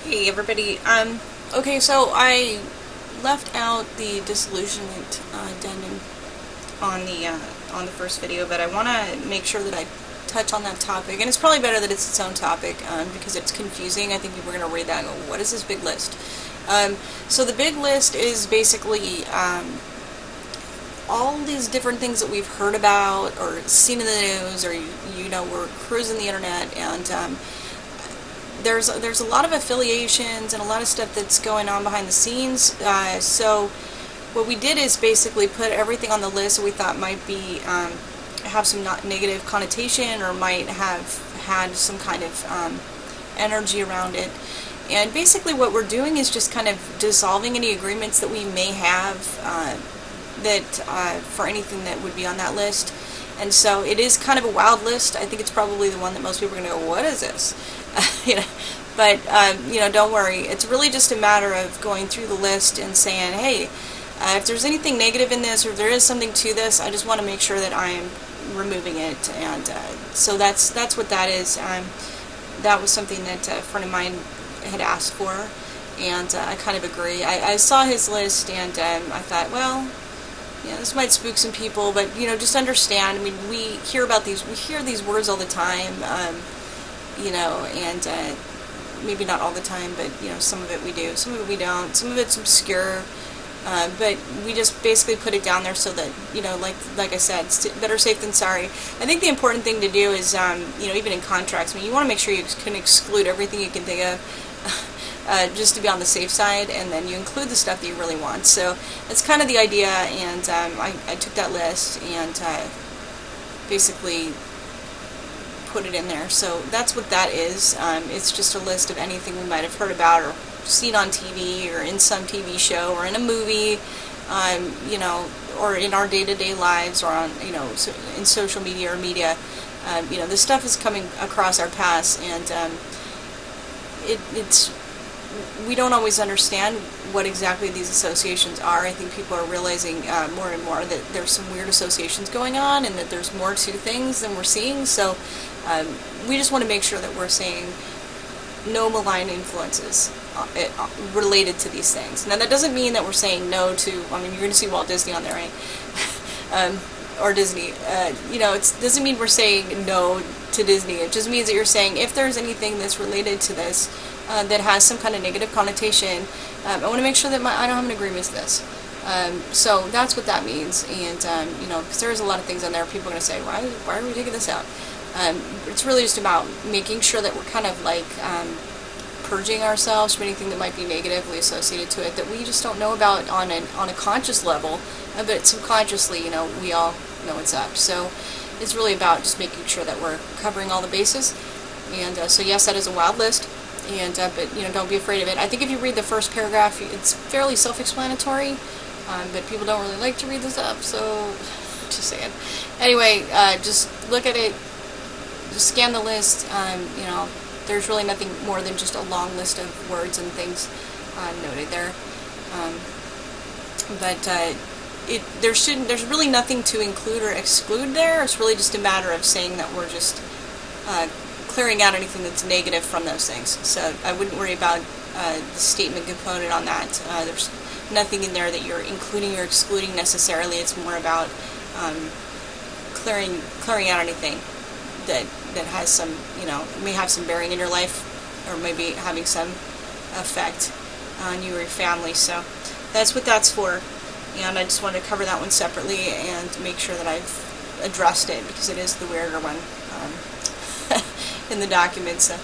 Hey everybody. Okay, so I left out the Dissolution addendum on the first video, but I want to make sure that I touch on that topic, and it's probably better that it's its own topic because it's confusing. I think people are going to read that and go, "What is this big list?" So the big list is basically all these different things that we've heard about or seen in the news, or we're cruising the internet, and there's a lot of affiliations and a lot of stuff that's going on behind the scenes. So what we did is basically put everything on the list that we thought might be have some negative connotation or might have had some kind of energy around it. And basically what we're doing is just kind of dissolving any agreements that we may have for anything that would be on that list. And so it is kind of a wild list. I think it's probably the one that most people are going to go, "What is this?" But don't worry. It's really just a matter of going through the list and saying, "Hey, if there's anything negative in this, or if there is something to this, I just want to make sure that I am removing it." And so that's what that is. That was something that a friend of mine had asked for, and I kind of agree. I saw his list, and I thought, well, yeah, this might spook some people, but just understand. I mean, we hear these words all the time, and maybe not all the time, but some of it we do, some of it we don't, some of it's obscure, but we just basically put it down there so that like I said, it's better safe than sorry. I think the important thing to do is even in contracts, I mean, you want to make sure you can exclude everything you can think of. Just to be on the safe side, and then you include the stuff that you really want. So that's kind of the idea, and I took that list and basically put it in there. So that's what that is. It's just a list of anything we might have heard about or seen on TV or in some TV show or in a movie, or in our day-to-day lives, or on in social media or media. This stuff is coming across our paths, and we don't always understand what exactly these associations are. I think people are realizing more and more that there's some weird associations going on, and that there's more to things than we're seeing. So we just want to make sure that we're saying no malign influences related to these things. Now that doesn't mean that we're saying no to, I mean, you're going to see Walt Disney on there, right? Or Disney. It doesn't mean we're saying no to Disney. It just means that you're saying if there's anything that's related to this that has some kind of negative connotation, I want to make sure that I don't have an agreement with this. So that's what that means. And because there's a lot of things on there, people are going to say, why are we taking this out? It's really just about making sure that we're kind of like purging ourselves from anything that might be negatively associated to it that we just don't know about on a conscious level, but subconsciously, we all know what's up. So it's really about just making sure that we're covering all the bases. And so yes, that is a wild list, and but don't be afraid of it. I think if you read the first paragraph, it's fairly self-explanatory, but people don't really like to read this up, so just saying. Anyway, just look at it, just scan the list. There's really nothing more than just a long list of words and things noted there, but there's really nothing to include or exclude there. It's really just a matter of saying that we're just clearing out anything that's negative from those things. So I wouldn't worry about the statement component on that. There's nothing in there that you're including or excluding necessarily. It's more about clearing out anything that has some, may have some bearing in your life, or maybe having some effect on you or your family. So that's what that's for. And I just wanted to cover that one separately and make sure that I've addressed it, because it is the weirder one in the document. So